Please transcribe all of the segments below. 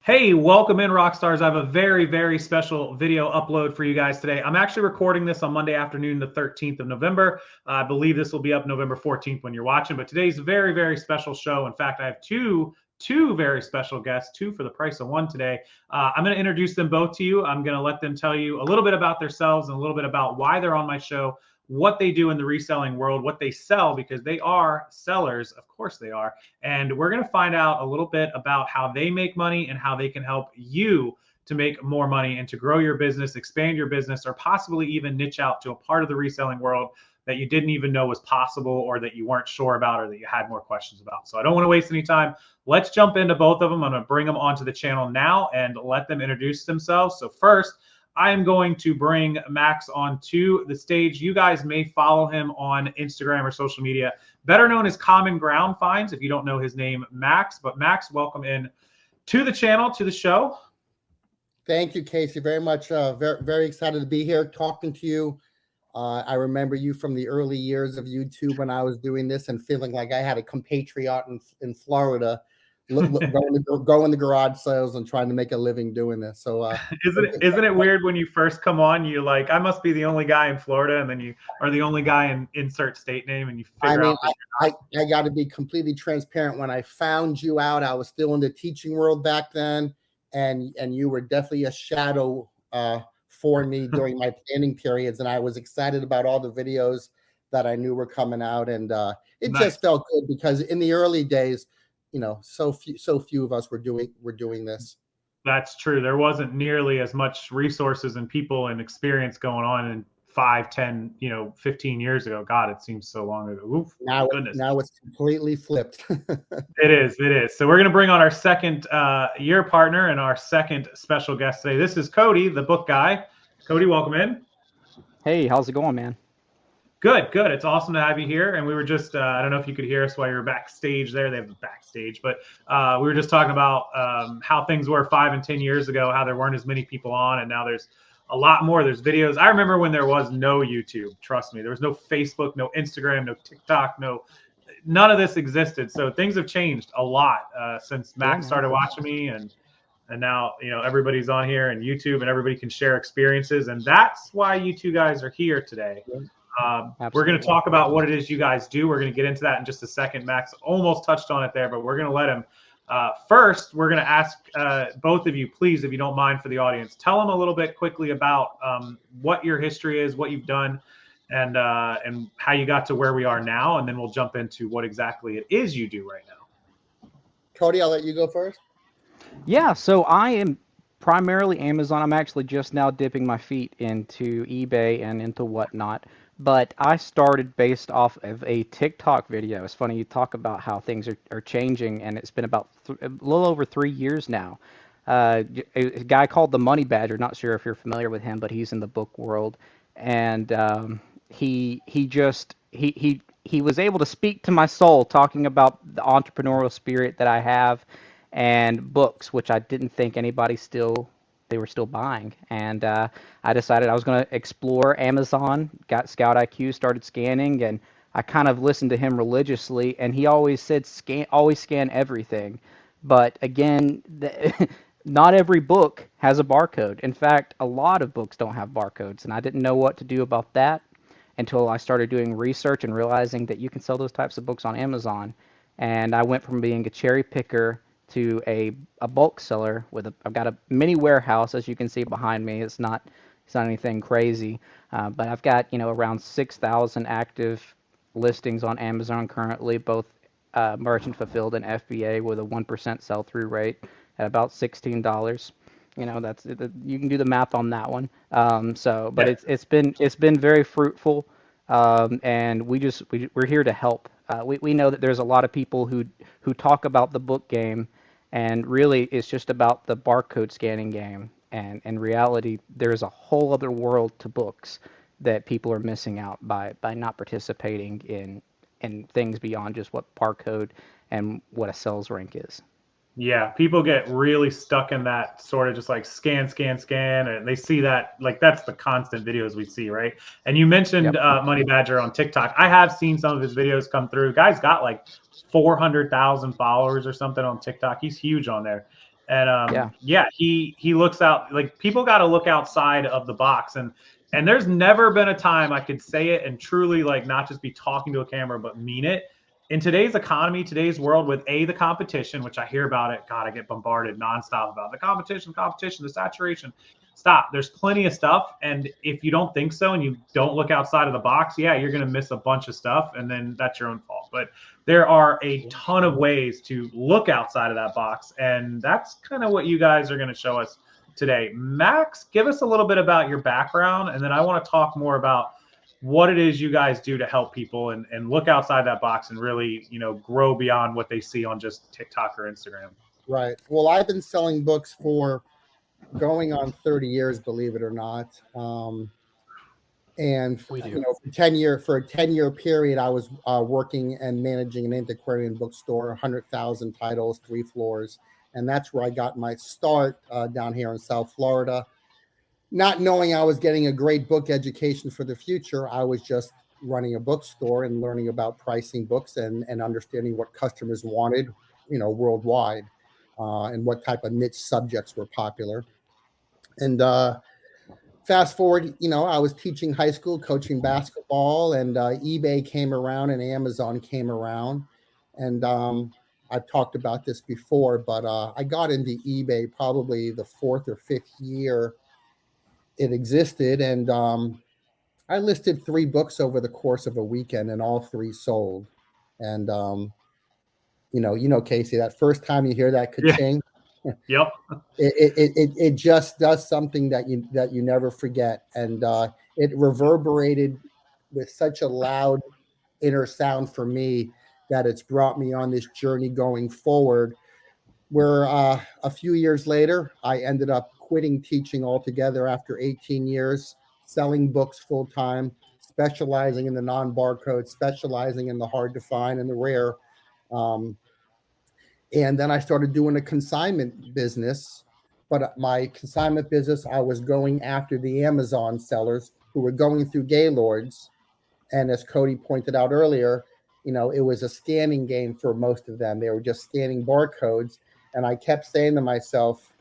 Hey, welcome in, Rockstars. I have a very, very special video upload for you guys today. I'm actually recording this on Monday afternoon, the 13th of November. I believe this will be up November 14th when you're watching, but today's a very, very special show. In fact, I have two very special guests, two for the price of one today. I'm going to introduce them both to you. I'm going to let them tell you a little bit about themselves and a little bit about why they're on my show, what they do in the reselling world, what they sell, because they are sellers. Of course they are. And we're going to find out a little bit about how they make money and how they can help you to make more money and to grow your business, expand your business, or possibly even niche out to a part of the reselling world that you didn't even know was possible, or that you weren't sure about, or that you had more questions about. So I don't want to waste any time. Let's jump into both of them. I'm going to bring them onto the channel now and let them introduce themselves. So first, I am going to bring Max onto the stage. You guys may follow him on Instagram or social media, better known as Common Ground Finds, if you don't know his name, Max. But Max, welcome in to the channel, to the show. Thank you, Casey, very much. Very, very excited to be here talking to you. I remember you from the early years of YouTube when I was doing this and feeling like I had a compatriot in Florida, going to garage sales and trying to make a living doing this. So isn't it weird when you first come on, you like, I must be the only guy in Florida, and then you are the only guy in insert state name, and you figure out I got to be completely transparent. When I found you out, I was still in the teaching world back then, and you were definitely a shadow for me during my planning periods, and I was excited about all the videos that I knew were coming out, and it Nice. just felt good because in the early days, you know, so few of us were doing this. That's true. There wasn't nearly as much resources and people and experience going on in 5, 10, 15 years ago. God, it seems so long ago. Oof, now it's completely flipped. It is. So we're going to bring on our second year partner and our second special guest today. This is Cody, the book guy. Cody, welcome in. Hey, how's it going, man? Good. It's awesome to have you here. And we were just, I don't know if you could hear us while you were backstage there. They have the backstage, but we were just talking about how things were 5 and 10 years ago, how there weren't as many people on, and now there's a lot more. There's videos. I remember when there was no YouTube. Trust me, there was no Facebook, no Instagram, no TikTok, none of this existed. So things have changed a lot since Max started watching me, and now everybody's on here and YouTube, and everybody can share experiences, and that's why you two guys are here today. We're going to talk about what it is you guys do. We're going to get into that in just a second. Max almost touched on it there, but we're going to let him. First, we're going to ask both of you, please, if you don't mind, for the audience, tell them a little bit quickly about what your history is, what you've done, and how you got to where we are now, and then we'll jump into what exactly it is you do right now. Cody, I'll let you go first. Yeah, so I am primarily Amazon. I'm actually just now dipping my feet into eBay and into whatnot. But I started based off of a TikTok video. It's funny you talk about how things are changing, and it's been about a little over 3 years now. A guy called the Money Badger. Not sure if you're familiar with him, but he's in the book world, and he was able to speak to my soul, talking about the entrepreneurial spirit that I have, and books, which I didn't think anybody they were still buying. And I decided I was going to explore Amazon, got Scout IQ, started scanning, and I kind of listened to him religiously, and he always said, always scan everything. But again, not every book has a barcode. In fact, a lot of books don't have barcodes, and I didn't know what to do about that until I started doing research and realizing that you can sell those types of books on Amazon. And I went from being a cherry picker to a bulk seller I've got a mini warehouse, as you can see behind me. It's not anything crazy, but I've got around 6,000 active listings on Amazon currently, both merchant fulfilled and FBA, with a 1% sell through rate at about $16. That's you can do the math on that one. But it's been very fruitful, and we're here to help. We know that there's a lot of people who talk about the book game, and really it's just about the barcode scanning game. And in reality, there's a whole other world to books that people are missing out by not participating in things beyond just what barcode and what a sales rank is. Yeah, people get really stuck in that sort of just like scan, and they see that, like, that's the constant videos we see, right? And you mentioned Money Badger on TikTok. I have seen some of his videos come through. Guy's got like 400,000 followers or something on TikTok. He's huge on there. And yeah, he looks out, like, people got to look outside of the box. And there's never been a time I could say it and truly, like, not just be talking to a camera, but mean it. In today's economy, today's world, with the competition, which I hear about it, God, I get bombarded nonstop about the competition, the saturation. Stop. There's plenty of stuff. And if you don't think so and you don't look outside of the box, yeah, you're going to miss a bunch of stuff. And then that's your own fault. But there are a ton of ways to look outside of that box. And that's kind of what you guys are going to show us today. Max, give us a little bit about your background. And then I want to talk more about what it is you guys do to help people and look outside that box and really, grow beyond what they see on just TikTok or Instagram. Right. Well, I've been selling books for going on 30 years, believe it or not. And for a 10-year period, I was working and managing an antiquarian bookstore, 100,000 titles, 3 floors. And that's where I got my start down here in South Florida. Not knowing I was getting a great book education for the future, I was just running a bookstore and learning about pricing books and understanding what customers wanted, worldwide, and what type of niche subjects were popular. And fast forward, I was teaching high school, coaching basketball, and eBay came around and Amazon came around. And I've talked about this before, but I got into eBay probably the 4th or 5th year it existed. And I listed 3 books over the course of a weekend, and all 3 sold. And, Casey, that first time you hear that ka-ching, Yep. It just does something that you never forget, and it reverberated with such a loud inner sound for me that it's brought me on this journey going forward. Where a few years later, I ended up quitting teaching altogether after 18 years, selling books full time, specializing in the non-barcode, specializing in the hard to find and the rare. And then I started doing a consignment business. But my consignment business, I was going after the Amazon sellers who were going through Gaylords. And as Cody pointed out earlier, it was a scanning game for most of them. They were just scanning barcodes. And I kept saying to myself,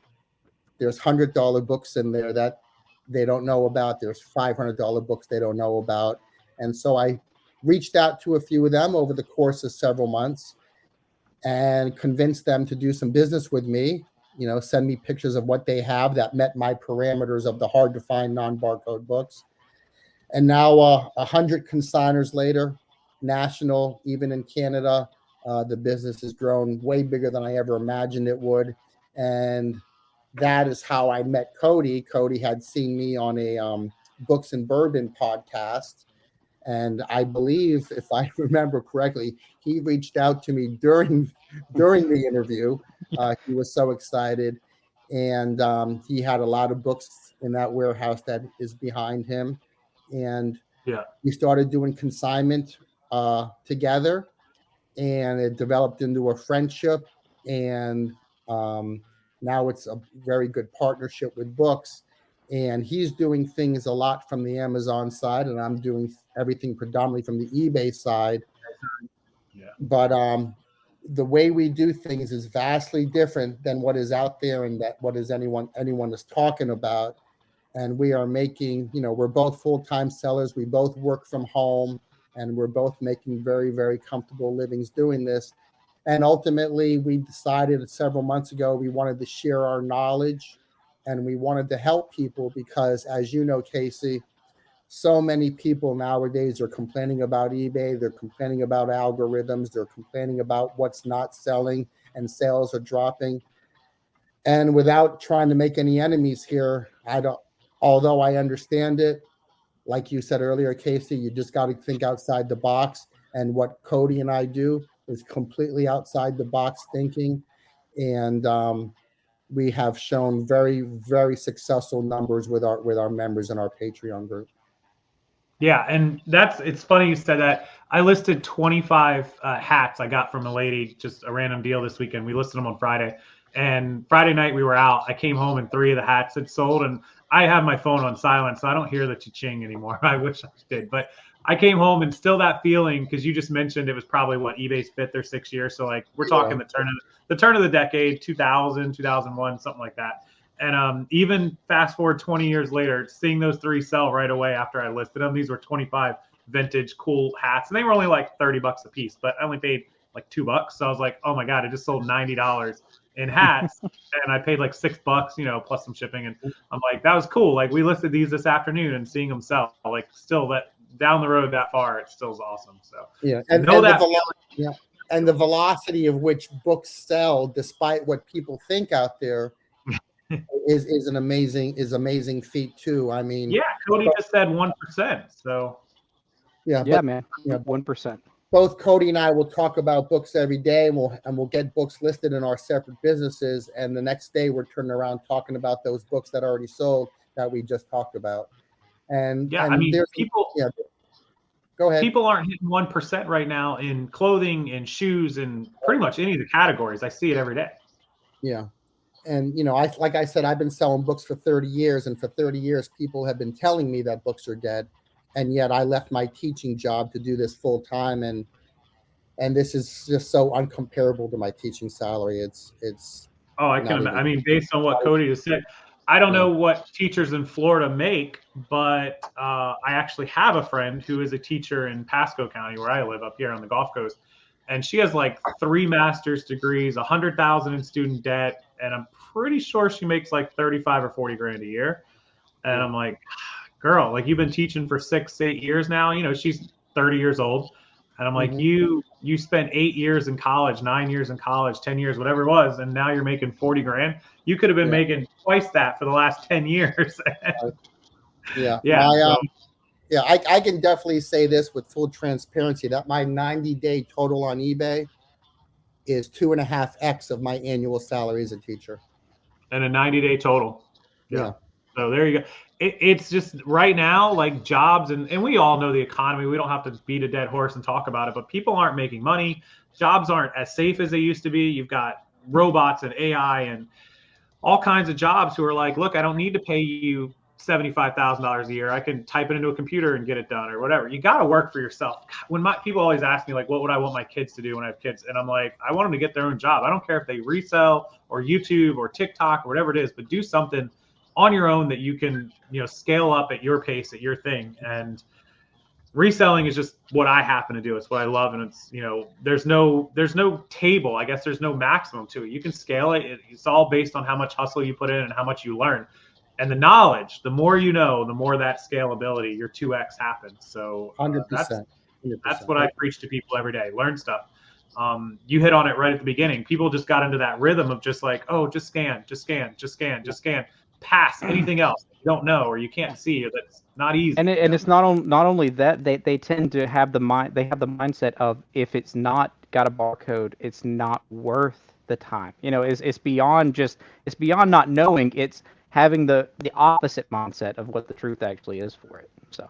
there's $100 books in there that they don't know about. There's $500 books they don't know about. And so I reached out to a few of them over the course of several months and convinced them to do some business with me, send me pictures of what they have that met my parameters of the hard to find non-barcode books. And now 100 consigners later, national, even in Canada, the business has grown way bigger than I ever imagined it would. And that is how I met Cody. Cody had seen me on a Books and Bourbon podcast. And I believe, if I remember correctly, he reached out to me during the interview. He was so excited. And he had a lot of books in that warehouse that is behind him. And we started doing consignment together. And it developed into a friendship. And now it's a very good partnership with books. And he's doing things a lot from the Amazon side, and I'm doing everything predominantly from the eBay side. Yeah. But the way we do things is vastly different than what is out there and that what is anyone is talking about. And we are making, we're both full-time sellers. We both work from home, and we're both making very, very comfortable livings doing this. And ultimately, we decided several months ago we wanted to share our knowledge. And we wanted to help people because, as you know, Casey, so many people nowadays are complaining about eBay. They're complaining about algorithms. They're complaining about what's not selling and sales are dropping. And without trying to make any enemies here, although I understand it, like you said earlier, Casey, you just got to think outside the box. And what Cody and I do is completely outside the box thinking. And, we have shown very, very successful numbers with our members in our Patreon group. Yeah, and it's funny you said that. I listed 25 hats I got from a lady, just a random deal this weekend. We listed them on Friday, and Friday night we were out. I came home and 3 of the hats had sold, and I have my phone on silent, so I don't hear the cha-ching anymore. I wish I did, but I came home and still that feeling, because you just mentioned it was probably what, eBay's fifth or sixth year. So like we're talking the turn of the decade, 2000, 2001, something like that. And even fast forward 20 years later, seeing those three sell right away after I listed them. These were 25 vintage cool hats, and they were only like 30 bucks a piece, but I only paid like $2. So I was like, oh my God, I just sold $90 in hats and I paid like $6, you know, plus some shipping. And I'm like, that was cool. Like we listed these this afternoon and seeing them sell, like still that down the road that far, it still is awesome. So yeah, and that and the velocity of which books sell, despite what people think out there, is an amazing feat too. I mean, yeah, Cody just said 1%. So yeah, Yeah, but man, 1%. both Cody and I will talk about books every day, and we'll get books listed in our separate businesses, and the next day we're turning around talking about those books that already sold that we just talked about. And yeah, and I mean, there's people go ahead. People aren't hitting 1% right now in clothing and shoes and pretty much any of the categories. I see it every day. Yeah. And you know, like I said, I've been selling books for 30 years, and for 30 years people have been telling me that books are dead. And yet I left my teaching job to do this full time, and this is just so uncomparable to my teaching salary. It's Oh, I can imagine. I mean, based on what Cody just said, I don't know what teachers in Florida make, but I actually have a friend who is a teacher in Pasco County, where I live up here on the Gulf Coast, and she has like 3 master's degrees, 100,000 in student debt, and I'm pretty sure she makes like 35 or 40 grand a year. And I'm like, girl, like you've been teaching for 6, 8 years now. You know, she's 30 years old. And I'm like, you spent 8 years in college, 9 years in college, 10 years, whatever it was, and now you're making 40 grand. You could have been making twice that for the last 10 years. I can definitely say this with full transparency that my 90-day total on eBay is 2.5x of my annual salary as a teacher. And a 90-day total. Yeah. So there you go. It's just right now, like jobs, and we all know the economy. We don't have to beat a dead horse and talk about it, but people aren't making money. Jobs aren't as safe as they used to be. You've got robots and AI and all kinds of jobs who are like, look, I don't need to pay you $75,000 a year. I can type it into a computer and get it done or whatever. You got to work for yourself. When people always ask me like, what would I want my kids to do when I have kids? And I'm like, I want them to get their own job. I don't care if they resell or YouTube or TikTok or whatever it is, but do something on your own that you can, you know, scale up at your pace, at your thing. And reselling is just what I happen to do. It's what I love. And it's, you know, there's no table. I guess there's no maximum to it. You can scale it. It's all based on how much hustle you put in and how much you learn. And the knowledge, the more you know, the more that scalability, your 2x happens. So 100%. That's what I preach to people every day. Learn stuff. You hit on it right at the beginning. People just got into that rhythm of just like, oh, just scan, just scan, just scan, just scan. Pass anything else you don't know or you can't see. That's not easy. And it's not only that they tend to have the mindset of if it's not got a barcode, it's not worth the time. You know, it's beyond not knowing. It's having the opposite mindset of what the truth actually is for it. So.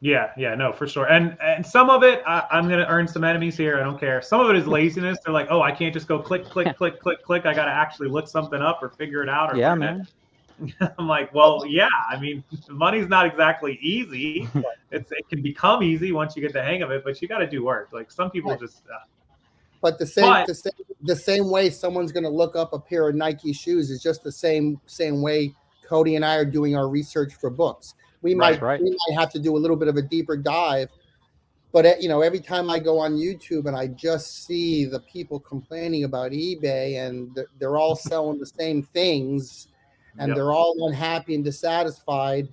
Yeah, no, for sure. And some of it, I'm going to earn some enemies here. I don't care. Some of it is laziness. They're like, oh, I can't just go click, click, click, click, click. I got to actually look something up or figure it out. Or yeah, man. I'm like, well, yeah. I mean, money's not exactly easy. It can become easy once you get the hang of it, but you got to do work. Like some people just. But the same way someone's going to look up a pair of Nike shoes is just the same way Cody and I are doing our research for books. We might have to do a little bit of a deeper dive, but you know, every time I go on YouTube and I just see the people complaining about eBay and they're all selling the same things and they're all unhappy and dissatisfied.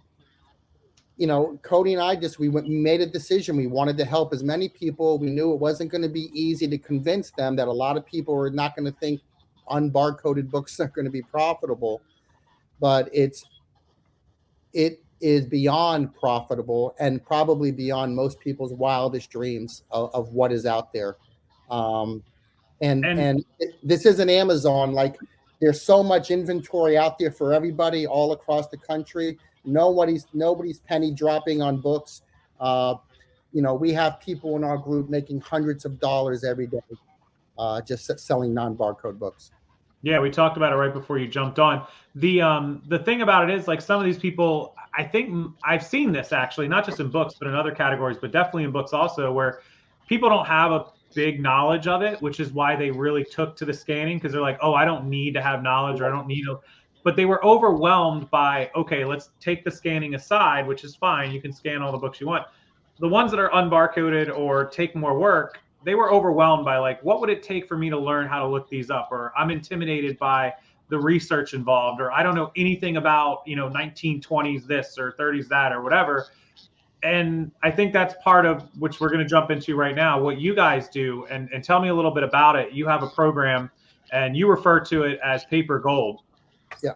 You know, Cody and I we made a decision. We wanted to help as many people. We knew it wasn't going to be easy to convince them that a lot of people are not going to think unbarcoded books are going to be profitable, but it is beyond profitable and probably beyond most people's wildest dreams of what is out there. And this isn't Amazon. Like there's so much inventory out there for everybody all across the country. Nobody's penny dropping on books. You know, we have people in our group making hundreds of dollars every day just selling non-barcode books. Yeah, we talked about it right before you jumped on. The thing about it is, like, some of these people, I think I've seen this actually, not just in books, but in other categories, but definitely in books also, where people don't have a big knowledge of it, which is why they really took to the scanning, because they're like, oh, I don't need to have knowledge, or I don't need to. But they were overwhelmed by, okay, let's take the scanning aside, which is fine. You can scan all the books you want. The ones that are unbarcoded or take more work, they were overwhelmed by, like, what would it take for me to learn how to look these up? Or I'm intimidated by the research involved, or I don't know anything about, 1920s this or 30s that or whatever. And I think that's part of which we're going to jump into right now, what you guys do, and tell me a little bit about it. You have a program and you refer to it as Papergold. Yeah.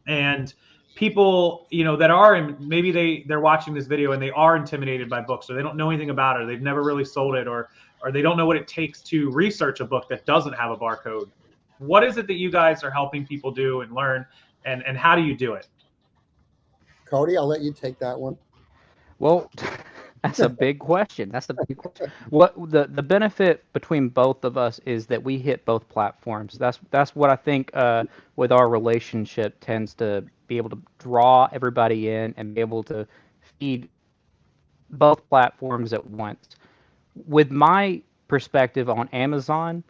And people, that are in, maybe they're watching this video and they are intimidated by books, or they don't know anything about it, or they've never really sold it, or they don't know what it takes to research a book that doesn't have a barcode. What is it that you guys are helping people do and learn, and how do you do it? Cody, I'll let you take that one. Well, that's a big question. That's the big question. What the benefit between both of us is that we hit both platforms. That's what I think with our relationship tends to be able to draw everybody in and be able to feed both platforms at once. With my perspective on Amazon,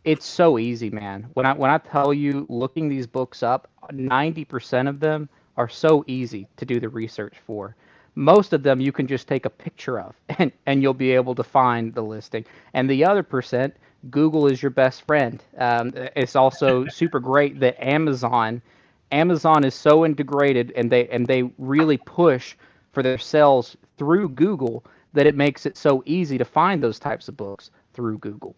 it's so easy, man. When I tell you looking these books up, 90% of them are so easy to do the research for. Most of them you can just take a picture of and you'll be able to find the listing. And the other percent, Google is your best friend. It's also super great that Amazon is so integrated and they really push for their sales through Google that it makes it so easy to find those types of books through Google.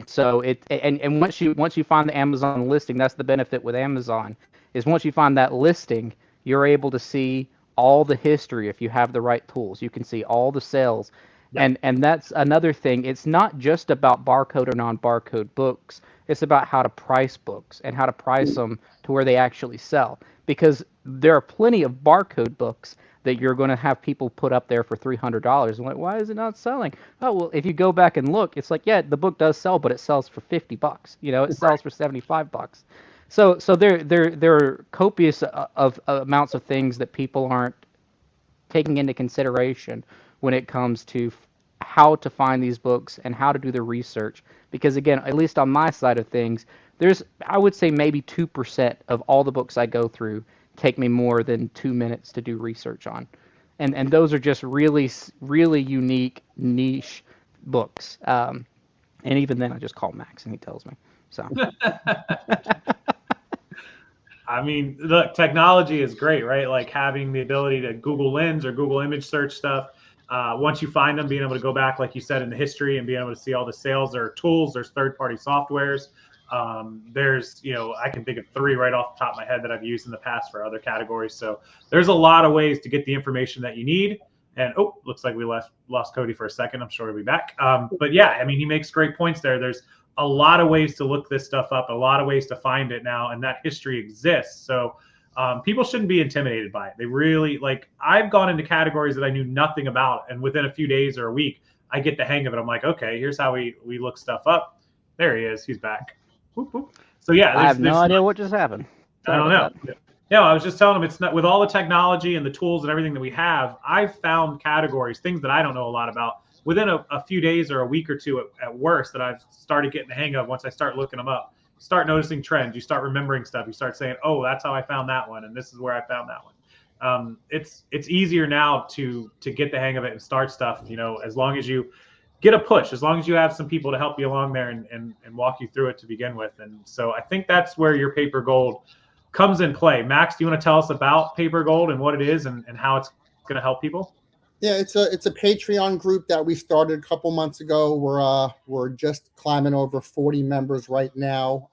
So and once you find the Amazon listing, that's the benefit with Amazon, is once you find that listing, you're able to see all the history if you have the right tools. You can see all the sales. Yeah. And that's another thing. It's not just about barcode or non-barcode books. It's about how to price books and how to price them to where they actually sell. Because there are plenty of barcode books that you're going to have people put up there for $300. And like, why is it not selling? Oh, well, if you go back and look, it's like, yeah, the book does sell, but it sells for $50. It sells for $75. So there are copious of amounts of things that people aren't taking into consideration when it comes to how to find these books and how to do the research. Because again, at least on my side of things, I would say maybe 2% of all the books I go through take me more than 2 minutes to do research on. And those are just really, really unique, niche books. And even then, I just call Max and he tells me. So. I mean, look, technology is great, right? Like having the ability to Google Lens or Google image search stuff. Once you find them, being able to go back, like you said, in the history and being able to see all the sales. There are tools, there's third-party softwares. There's, I can think of 3 right off the top of my head that I've used in the past for other categories. So there's a lot of ways to get the information that you need. And looks like we lost Cody for a second. I'm sure he'll be back. But yeah, I mean, he makes great points there. There's a lot of ways to look this stuff up, a lot of ways to find it now, and that history exists. So people shouldn't be intimidated by it. They really, like, I've gone into categories that I knew nothing about, and within a few days or a week, I get the hang of it. I'm like, okay, here's how we look stuff up. There he is. He's back. Whoop, whoop. So yeah, I have no idea what just happened. I don't know. Yeah, I was just telling him, it's not, with all the technology and the tools and everything that we have, I've found categories, things that I don't know a lot about, within a few days or a week or two at worst, that I've started getting the hang of. Once I start looking them up, you start noticing trends, you start remembering stuff, you start saying, oh, that's how I found that one, and this is where I found that one. It's easier now to get the hang of it and start stuff, as long as you get a push, as long as you have some people to help you along there and walk you through it to begin with. And so I think that's where your Papergold comes in play. Max, do you want to tell us about Papergold and what it is and how it's going to help people? Yeah, it's a Patreon group that we started a couple months ago. We're just climbing over 40 members right now.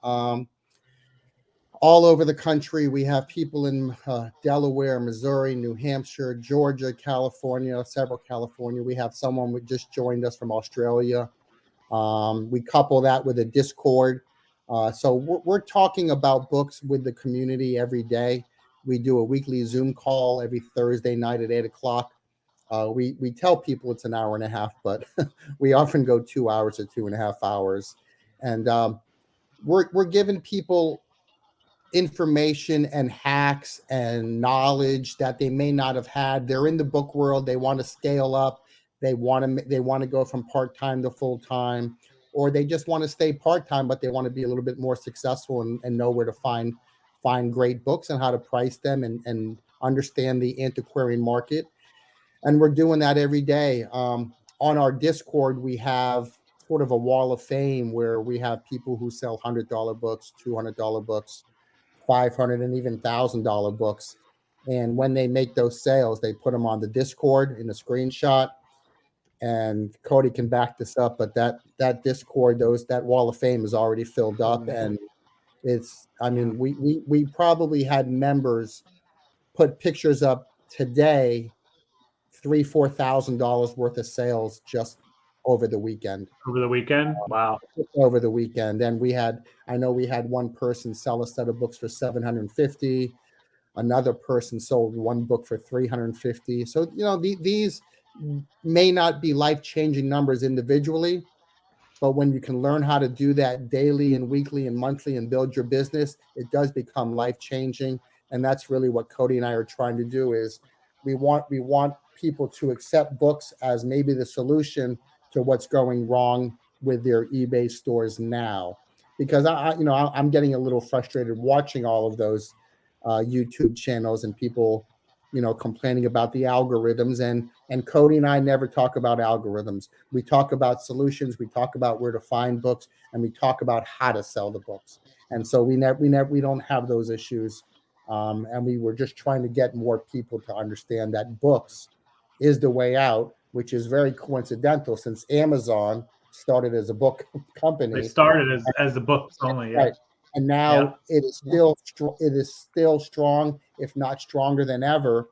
All over the country. We have people in Delaware, Missouri, New Hampshire, Georgia, California, several California. We have someone who just joined us from Australia. We couple that with a Discord. So we're talking about books with the community every day. We do a weekly Zoom call every Thursday night at 8 o'clock. We tell people it's an hour and a half, but we often go 2 hours or 2.5 hours. And we're giving people information and hacks and knowledge that they may not have had. They're in the book world. They want to scale up. They want to go from part-time to full-time, or they just want to stay part-time, but they want to be a little bit more successful and know where to find great books and how to price them and understand the antiquarian market. And we're doing that every day. On our Discord, we have sort of a wall of fame where we have people who sell $100 books, $200 books, 500 and even $1,000 books. And when they make those sales, they put them on the Discord in a screenshot. And Cody can back this up, but that Discord, that wall of fame is already filled up. And I mean, we probably had members put pictures up today, $3,000-4,000 worth of sales just over the weekend. Over the weekend? Wow. Over the weekend. And I know we had one person sell a set of books for $750. Another person sold one book for $350. So, these may not be life-changing numbers individually, but when you can learn how to do that daily and weekly and monthly and build your business, it does become life-changing. And that's really what Cody and I are trying to do. Is we want people to accept books as maybe the solution to what's going wrong with their eBay stores now. Because I'm getting a little frustrated watching all of those YouTube channels and people, complaining about the algorithms. And Cody and I never talk about algorithms. We talk about solutions. We talk about where to find books, and we talk about how to sell the books. And so we don't have those issues. And we were just trying to get more people to understand that books is the way out, which is very coincidental since Amazon started as a book company. They started as a books only, yeah. Right. And now it is still strong, if not stronger than ever.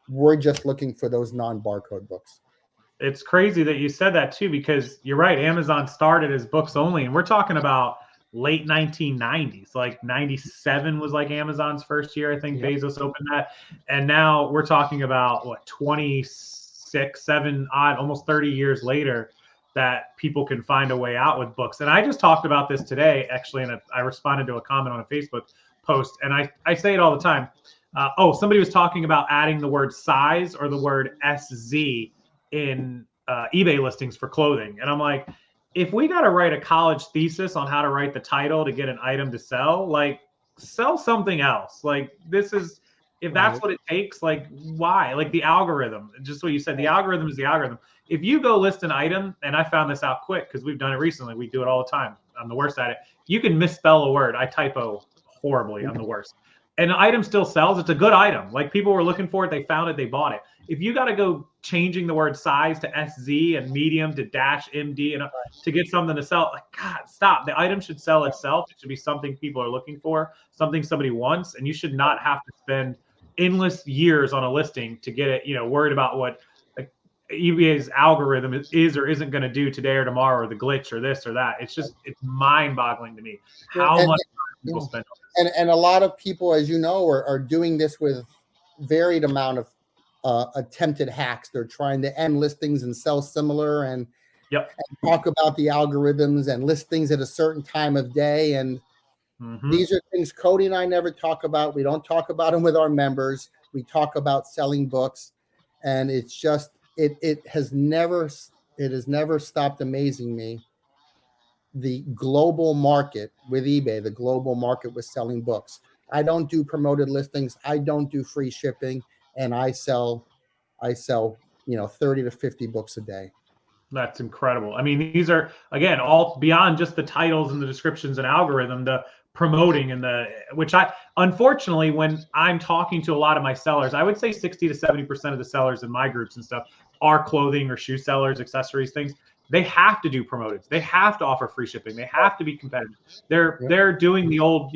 We're just looking for those non-barcode books. It's crazy that you said that too, because you're right. Amazon started as books only, and we're talking about late 1990s. Like 97 was like Amazon's first year. I think Bezos opened that, and now we're talking about what 26, 7 odd, almost 30 years later, that people can find a way out with books. And I just talked about this today, actually, and I responded to a comment on a Facebook post, and I say it all the time. Somebody was talking about adding the word size or the word SZ in eBay listings for clothing. And I'm like, if we got to write a college thesis on how to write the title to get an item to sell, like sell something else. Like this is, if that's what it takes, like why? Like the algorithm, just what you said, the algorithm is the algorithm. If you go list an item, and I found this out quick because we've done it recently, we do it all the time. I'm the worst at it. You can misspell a word. I typo horribly. I'm the worst. And the item still sells. It's a good item. Like people were looking for it. They found it. They bought it. If you got to go changing the word size to SZ and medium to -MD and to get something to sell, like, God, stop. The item should sell itself. It should be something people are looking for, something somebody wants. And you should not have to spend endless years on a listing to get it, worried about what eBay's algorithm is or isn't going to do today or tomorrow, or the glitch or this or that. It's mind-boggling to me how much time people spend on this. And a lot of people, as you know, are doing this with varied amount of attempted hacks. They're trying to end listings and sell similar and talk about the algorithms and list things at a certain time of day. And these are things Cody and I never talk about. We don't talk about them with our members. We talk about selling books, and it's just it has never stopped amazing me. The global market with eBay, the global market with selling books. I don't do promoted listings. I don't do free shipping, and I sell 30 to 50 books a day. That's incredible. I mean, these are, again, all beyond just the titles and the descriptions and algorithm, the promoting and which unfortunately, when I'm talking to a lot of my sellers, I would say 60 to 70% of the sellers in my groups and stuff are clothing or shoe sellers, accessories, things. They have to do promoted. They have to offer free shipping. They have to be competitive. They're doing the old,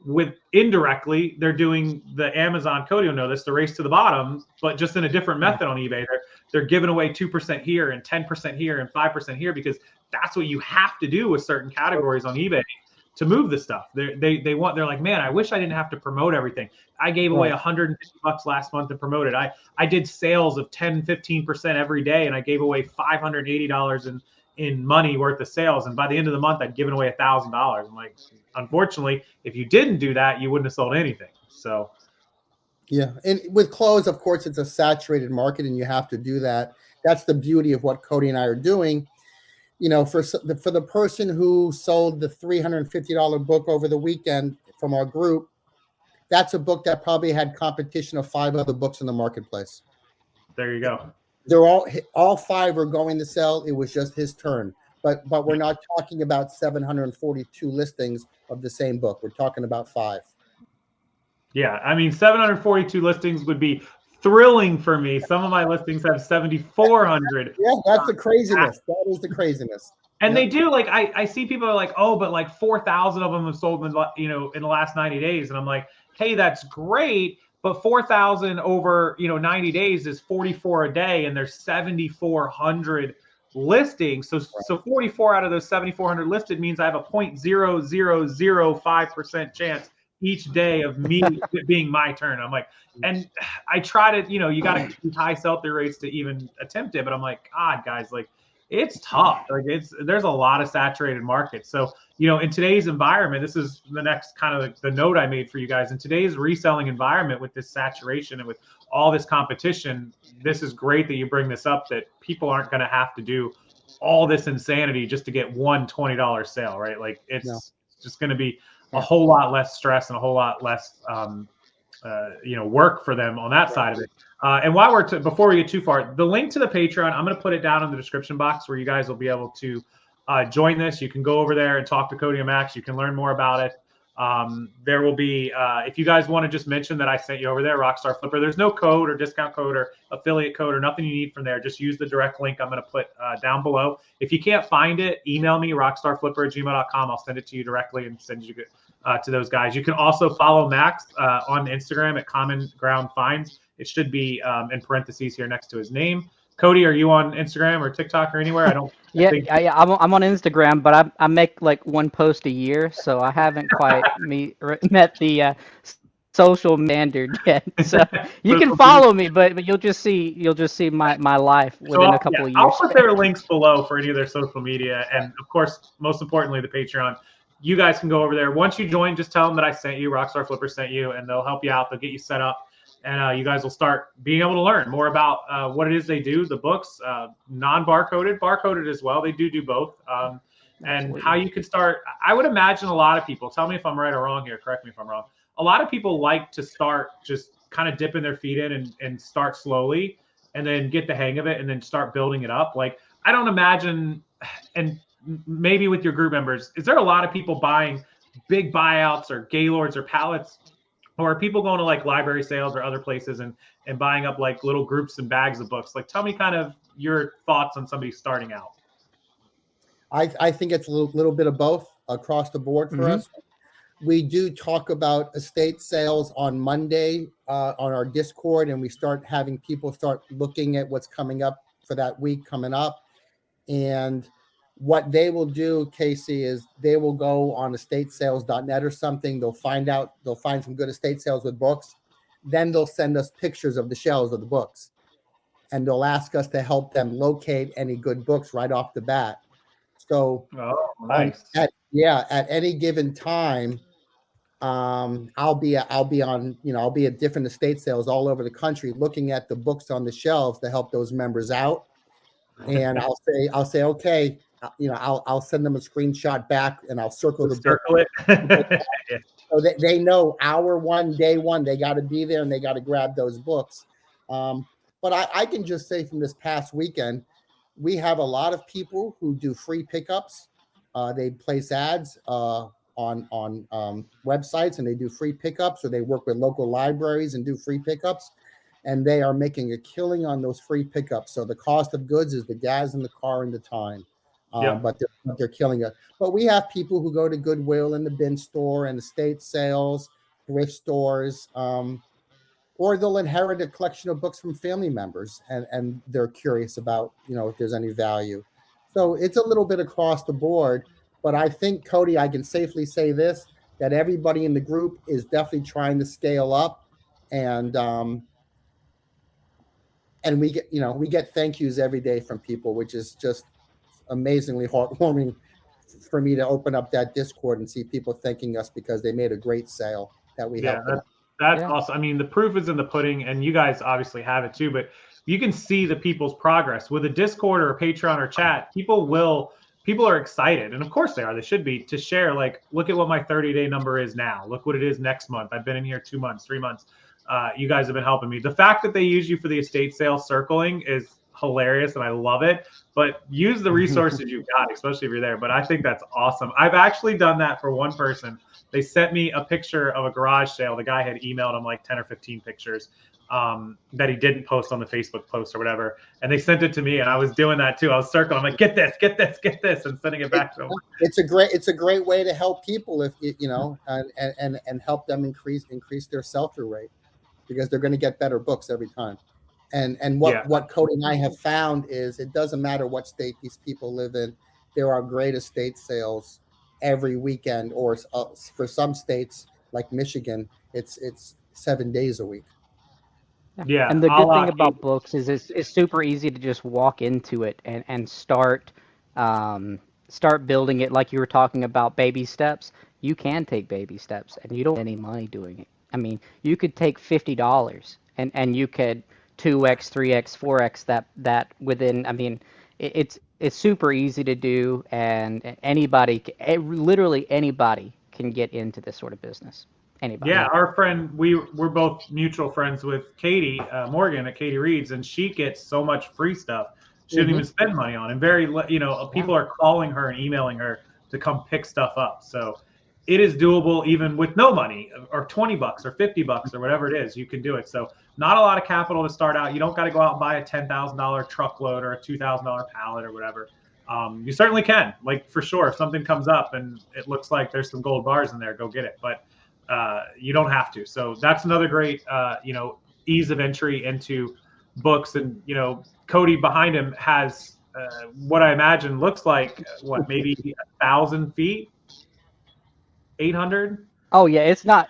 with indirectly, they're doing the Amazon, Cody will know this, the race to the bottom, but just in a different method on eBay. They're giving away 2% here and 10% here and 5% here because that's what you have to do with certain categories on eBay to move the stuff. They're like, man, I wish I didn't have to promote everything. I gave away $150 last month and promoted. I did sales of 10, 15% every day, and I gave away $580 in money worth of sales. And by the end of the month, I'd given away $1,000. I'm like, unfortunately, if you didn't do that, you wouldn't have sold anything. So yeah, and with clothes, of course, it's a saturated market, and you have to do that. That's the beauty of what Cody and I are doing. You know, for the person who sold the $350 book over the weekend from our group, that's a book that probably had competition of 5 other books in the marketplace. there you go. They're all 5 are going to sell. It was just his turn. But we're not talking about 742 listings of the same book. We're talking about 5. Yeah, I mean, 742 listings would be thrilling for me. Some of my listings have 7,400. Yeah, that's the craziness. That is the craziness. And they do, like, I see people are like, oh, but like 4,000 of them have sold in the last 90 days, and I'm like, hey, that's great, but 4,000 over 90 days is 44 a day, and there's 7,400 listings. So 44 out of those 7,400 listed means I have a 0.0005% chance each day of me being my turn. I'm like, and I try to, you got to keep high sell-through rates to even attempt it, but I'm like, God, guys, like, it's tough. Like, there's a lot of saturated markets. So, in today's environment, this is the next kind of the note I made for you guys. In today's reselling environment, with this saturation and with all this competition, this is great that you bring this up, that people aren't going to have to do all this insanity just to get one $20 sale, right? Like, it's just going to be a whole lot less stress and a whole lot less work for them on that side of it. And while before we get too far, the link to the Patreon, I'm going to put it down in the description box where you guys will be able to join this. You can go over there and talk to Cody and Max. You can learn more about it. There will be, if you guys want to just mention that I sent you over there, Rockstarflipper, there's no code or discount code or affiliate code or nothing you need from there. Just use the direct link I'm going to put down below. If you can't find it, email me, rockstarflipper@gmail.com. I'll send it to you directly and send you to those guys. You can also follow Max on Instagram at Common Ground Finds. It should be in parentheses here next to his name. Cody, are you on Instagram or TikTok or anywhere? I'm on Instagram, but I make like one post a year, so I haven't quite met the social standard yet. So you can follow me, but you'll just see my life within a couple of years. I'll put their links below for any of their social media, and of course, most importantly, the Patreon. You guys can go over there. Once you join, just tell them that I sent you, Rockstarflipper sent you, and they'll help you out. They'll get you set up. And you guys will start being able to learn more about what it is they do, the books, non-barcoded, barcoded as well. They do both. And how you can start. I would imagine a lot of people, tell me if I'm right or wrong here, correct me if I'm wrong. A lot of people like to start just kind of dipping their feet in and start slowly and then get the hang of it and then start building it up. Like, I don't imagine, and maybe with your group members, is there a lot of people buying big buyouts or Gaylords or pallets? Or are people going to like library sales or other places and buying up like little groups and bags of books? Like, tell me kind of your thoughts on somebody starting out. I think it's a little bit of both across the board for us. We do talk about estate sales on Monday on our Discord, and we start having people start looking at what's coming up for that week coming up. And what they will do, Casey, is they will go on estatesales.net or something. They'll find some good estate sales with books. Then they'll send us pictures of the shelves of the books. And they'll ask us to help them locate any good books right off the bat. So nice. At any given time, I'll be at different estate sales all over the country looking at the books on the shelves to help those members out. And I'll say, okay, I'll send them a screenshot back and I'll circle it. So they know day one, they got to be there and they got to grab those books. But I can just say from this past weekend, we have a lot of people who do free pickups. They place ads on websites and they do free pickups, or they work with local libraries and do free pickups. And they are making a killing on those free pickups. So the cost of goods is the gas in the car and the time. But they're killing it. But we have people who go to Goodwill and the bin store and estate sales, thrift stores, or they'll inherit a collection of books from family members and they're curious about, if there's any value. So it's a little bit across the board. But I think, Cody, I can safely say this, that everybody in the group is definitely trying to scale up. And we get thank yous every day from people, which is just amazingly heartwarming for me to open up that Discord and see people thanking us because they made a great sale that we helped them. That's awesome. I mean, the proof is in the pudding, and you guys obviously have it too, but you can see the people's progress with a Discord or a Patreon or chat. People are excited, and of course they are. They should be, to share. Like, look at what my 30-day number is now. Look what it is next month. I've been in here 2 months, 3 months. You guys have been helping me. The fact that they use you for the estate sale circling is hilarious, and I love it. But use the resources you've got, especially if you're there. But I think that's awesome. I've actually done that for one person. They sent me a picture of a garage sale. The guy had emailed him like 10 or 15 pictures that he didn't post on the Facebook post or whatever. And they sent it to me, and I was doing that too. I was circling. I'm like, get this, and sending it back to them. It's a great way to help people if you know, and help them increase their sell-through rate, because they're going to get better books every time. And what Cody and I have found is it doesn't matter what state these people live in. There are great estate sales every weekend, or for some states like Michigan, it's 7 days a week. Yeah, and the good thing about books is it's super easy to just walk into it and start building it, like you were talking about baby steps. You can take baby steps, and you don't get any money doing it. I mean, you could take $50 and you could 2x, 3x, 4x that within. I mean, it's super easy to do, and literally anybody can get into this sort of business. Anybody. Yeah, our friend, we're both mutual friends with Katie Morgan at Katie Reads, and she gets so much free stuff she didn't even spend money on. And people are calling her and emailing her to come pick stuff up. So it is doable even with no money, or $20 or $50 or whatever it is. You can do it. So not a lot of capital to start out. You don't got to go out and buy a $10,000 truckload or a $2,000 pallet or whatever. You certainly can, like, for sure. If something comes up and it looks like there's some gold bars in there, go get it. But you don't have to. So that's another great, ease of entry into books. And, Cody behind him has what I imagine looks like, maybe 1,000 feet, 800. Oh yeah, it's not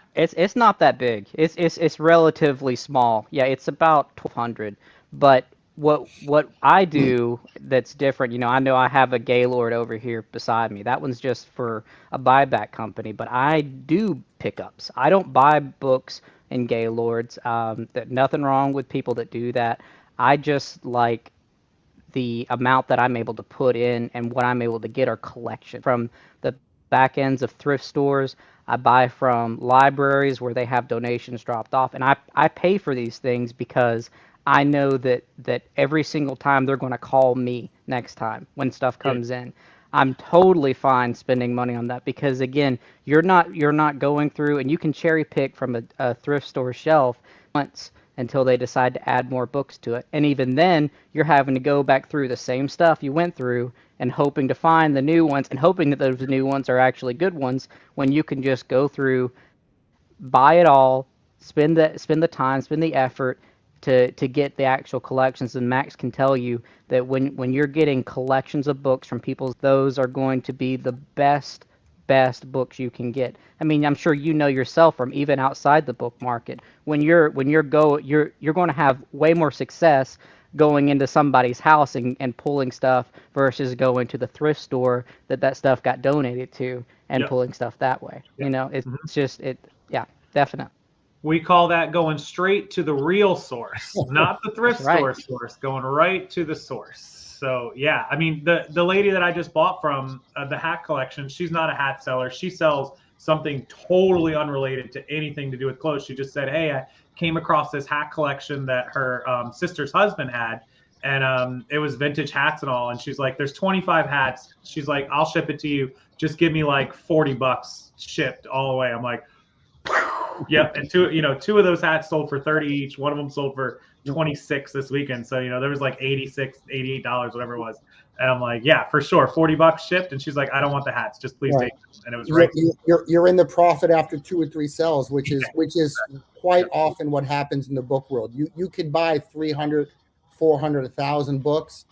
that big. It's relatively small. Yeah, it's about 1,200. But what I do that's different, I know I have a Gaylord over here beside me. That one's just for a buyback company, but I do pickups. I don't buy books in Gaylords. That nothing wrong with people that do that. I just like the amount that I'm able to put in, and what I'm able to get are collection from the back ends of thrift stores. I buy from libraries where they have donations dropped off, and I pay for these things because I know that every single time they're going to call me next time when stuff comes in. I'm totally fine spending money on that, because again, you're not going through, and you can cherry pick from a thrift store shelf once until they decide to add more books to it. And even then, you're having to go back through the same stuff you went through and hoping to find the new ones, and hoping that those new ones are actually good ones, when you can just go through, buy it all, spend the time, spend the effort to get the actual collections. And Max can tell you that when you're getting collections of books from people, those are going to be the best books you can get. I mean, I'm sure yourself from even outside the book market, when you're going to have way more success going into somebody's house and pulling stuff versus going to the thrift store that stuff got donated to and pulling stuff that way. It's just definitely. We call that going straight to the real source, not the thrift store source, going right to the source. So yeah, I mean, the lady that I just bought from, the hat collection, she's not a hat seller. She sells something totally unrelated to anything to do with clothes. She just said, hey, I came across this hat collection that her sister's husband had, and it was vintage hats and all. And she's like, there's 25 hats. She's like, I'll ship it to you. Just give me like $40 shipped all the way. I'm like, yep. And two of those hats sold for 30 each. One of them sold for 26 this weekend. So, there was like $86, $88, whatever it was. And I'm like, yeah, for sure. $40 shipped. And she's like, I don't want the hats. Just please take them. And it was right. You're in the profit after 2 or 3 sales, which is quite often what happens in the book world. You could buy 300, 400, 1,000 books,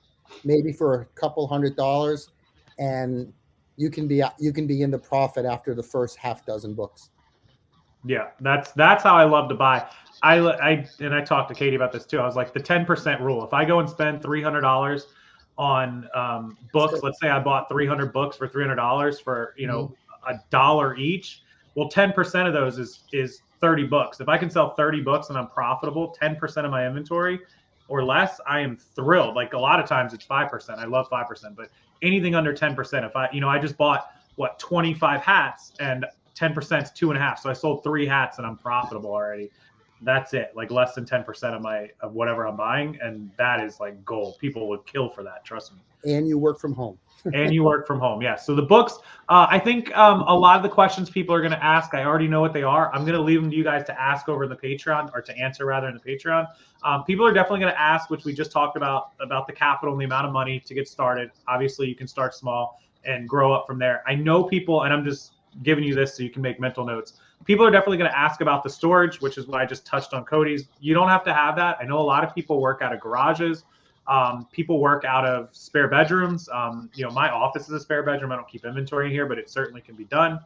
maybe for a couple $100, and you can be in the profit after the first half dozen books. Yeah, that's how I love to buy. I talked to Katie about this too. I was like, the 10% rule. If I go and spend $300 on books. Let's say I bought 300 books for $300 for, you know, $1 each. Well, 10% of those is 30 books. If I can sell 30 books and I'm profitable, 10% of my inventory or less, I am thrilled. Like a lot of times it's 5%. I love 5%, but anything under 10%, if I, you know, I just bought what, 25 hats and 10% is 2.5. So I sold 3 hats and I'm profitable already. That's it. Like less than 10% of whatever I'm buying. And that is like gold. People would kill for that. Trust me. And you work from home. And you work from home. Yeah. So the books, I think a lot of the questions people are going to ask, I already know what they are. I'm going to leave them to you guys to ask over in the Patreon, or to answer rather in the Patreon. People are definitely going to ask, which we just talked about the capital and the amount of money to get started. Obviously you can start small and grow up from there. I know people, and I'm just giving you this so you can make mental notes. People are definitely going to ask about the storage, which is what I just touched on Cody's. You don't have to have that. I know a lot of people work out of garages. People work out of spare bedrooms. You know, my office is a spare bedroom. I don't keep inventory in here, but it certainly can be done.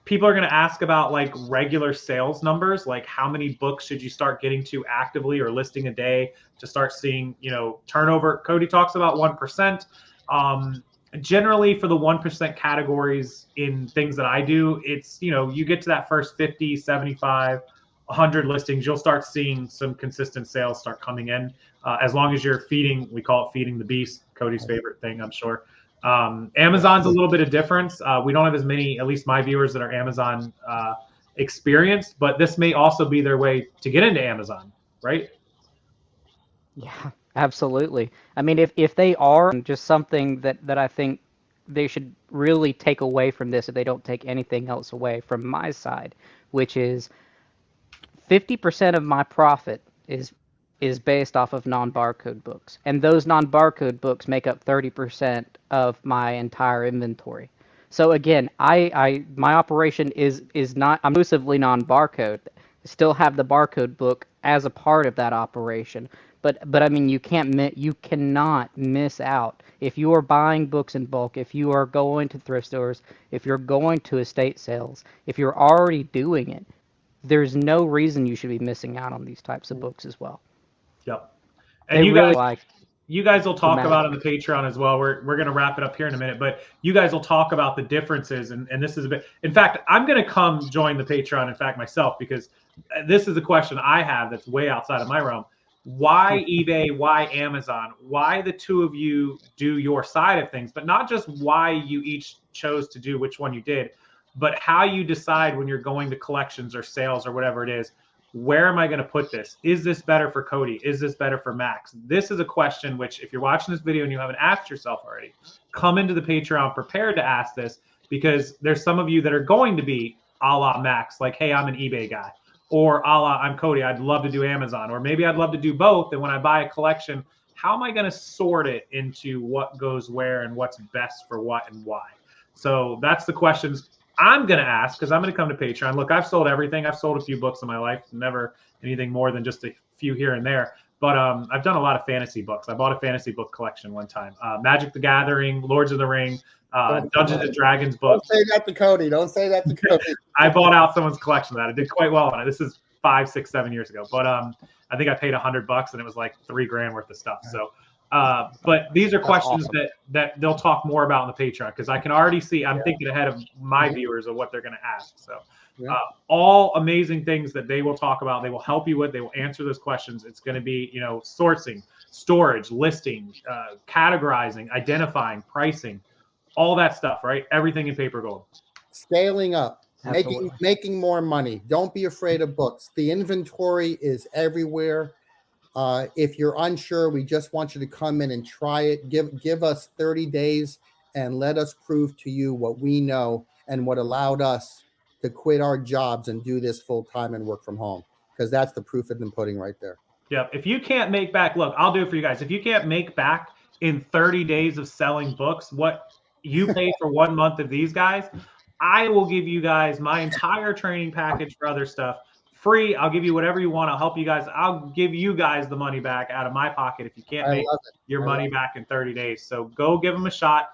People are going to ask about like regular sales numbers, like how many books should you start getting to actively or listing a day to start seeing, you know, turnover. Cody talks about 1%. Generally for the 1% categories in things that I do, it's, you know, you get to that first 50, 75, 100 listings, you'll start seeing some consistent sales start coming in. As long as you're feeding, we call it feeding the beast, Cody's favorite thing, I'm sure. Amazon's a little bit of difference. We don't have as many, at least my viewers, that are Amazon experienced, but this may also be their way to get into Amazon, right? Yeah, absolutely. I mean, if they are, just something that I think they should really take away from this, if they don't take anything else away from my side, which is 50% of my profit is based off of non-barcode books, and those non-barcode books make up 30% of my entire inventory. So again, my operation is not exclusively non-barcode. Still have the barcode book as a part of that operation, but I mean, you cannot miss out if you are buying books in bulk, if you are going to thrift stores, if you're going to estate sales, if you're already doing it. There's no reason you should be missing out on these types of books as well. Yep. And you guys will talk magic. about on the Patreon as well. We're going to wrap it up here in a minute, but you guys will talk about the differences. And this is a bit, in fact, I'm going to come join the Patreon, in fact, myself, because this is a question I have that's way outside of my realm. Why eBay? Why Amazon? Why the two of you do your side of things, but not just why you each chose to do which one you did, but how you decide when you're going to collections or sales or whatever it is. Where am I going to put this? Is this better for Cody? Is this better for Max? This is a question which, if you're watching this video and you haven't asked yourself already, come into the Patreon prepared to ask this, because there's some of you that are going to be a la Max, like, hey, I'm an eBay guy, or a la I'm Cody, I'd love to do Amazon, or maybe I'd love to do both. And when I buy a collection, how am I going to sort it into what goes where and what's best for what and why? So that's the questions I'm going to ask, because I'm going to come to Patreon. Look, I've sold everything. I've sold a few books in my life, never anything more than just a few here and there. But I've done a lot of fantasy books. I bought a fantasy book collection one time. Magic the Gathering, Lords of the Ring, Dungeons and Dragons books. Don't say that to Cody. Don't say that to Cody. I bought out someone's collection of that. I did quite well on it. This is 5, 6, 7 years ago. But I think I paid $100 and it was like $3,000 worth of stuff. So, but these are questions awesome. that they'll talk more about in the Patreon, because I can already see, I'm thinking ahead of my viewers of what they're going to ask. So all amazing things that they will talk about, they will help you with, they will answer those questions. It's going to be, you know, sourcing, storage, listing, categorizing, identifying, pricing, all that stuff, right? Everything in Papergold. Scaling up, making more money. Don't be afraid of books. The inventory is everywhere. If you're unsure, we just want you to come in and try it. Give us 30 days and let us prove to you what we know and what allowed us to quit our jobs and do this full time and work from home, because that's the proof of the pudding right there. Yep. If you can't make back, look, I'll do it for you guys. If you can't make back in 30 days of selling books what you pay for 1 month of these guys, I will give you guys my entire training package for other stuff. Free. I'll give you whatever you want. I'll help you guys. I'll give you guys the money back out of my pocket if you can't make your money back in 30 days. So go give them a shot.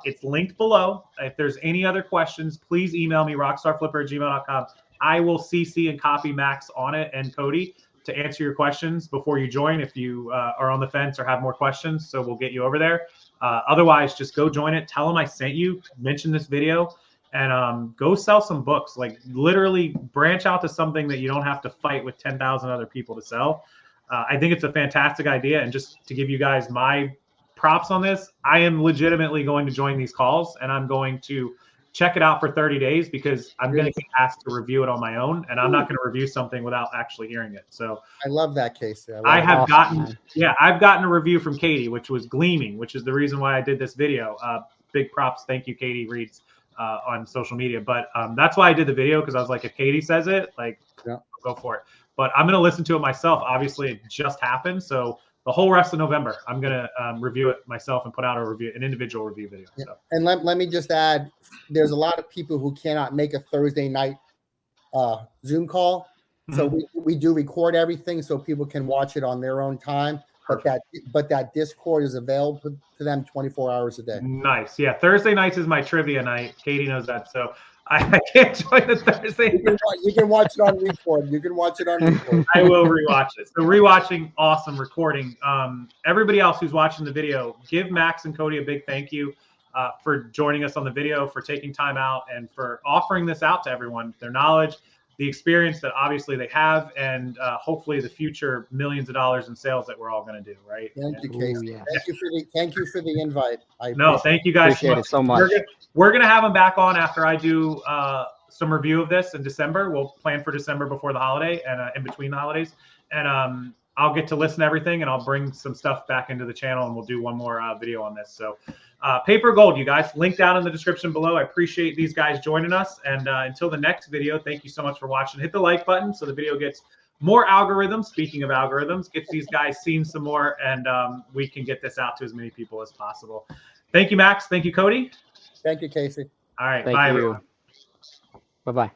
It's linked below. If there's any other questions, please email me, rockstarflipper@gmail.com. I will CC and copy Max on it and Cody to answer your questions before you join if you are on the fence or have more questions. So we'll get you over there. Otherwise, just go join it. Tell them I sent you, mention this video, and go sell some books. Like literally branch out to something that you don't have to fight with 10,000 other people to sell. I think it's a fantastic idea. And just to give you guys my props on this, I am legitimately going to join these calls, and I'm going to check it out for 30 days because I'm going to get asked to review it on my own, and I'm not going to review something without actually hearing it. So I love that, Casey. I've gotten a review from Katie, which was gleaming, which is the reason why I did this video. Big props. Thank you, Katie Reads on social media. But that's why I did the video, because I was like, if Katie says it, like, go for it. But I'm going to listen to it myself. Obviously, it just happened. So the whole rest of November, I'm going to review it myself and put out an individual review video. Yeah. So. And let me just add, there's a lot of people who cannot make a Thursday night Zoom call. So we do record everything so people can watch it on their own time. But that Discord is available to them 24 hours a day. Nice. Yeah. Thursday nights is my trivia night. Katie knows that. So I can't join the Thursday. You can watch it on record. You can watch it on record. I will rewatch it. So rewatching, awesome recording. Everybody else who's watching the video, give Max and Cody a big thank you for joining us on the video, for taking time out, and for offering this out to everyone. Their knowledge, the experience that obviously they have, and hopefully the future millions of dollars in sales that we're all going to do. Right. Thank you, Casey. Yeah. Thank you for the invite. Thank you guys so much. We're going to have them back on after I do some review of this in December. We'll plan for December before the holiday and in between the holidays. And I'll get to listen to everything, and I'll bring some stuff back into the channel, and we'll do one more video on this. So Papergold, you guys, link down in the description below. I appreciate these guys joining us. And until the next video, thank you so much for watching. Hit the like button so the video gets more algorithms. Speaking of algorithms, gets these guys seen some more, and we can get this out to as many people as possible. Thank you, Max. Thank you, Cody. Thank you, Casey. All right. Thank bye, you. everyone. Bye-bye.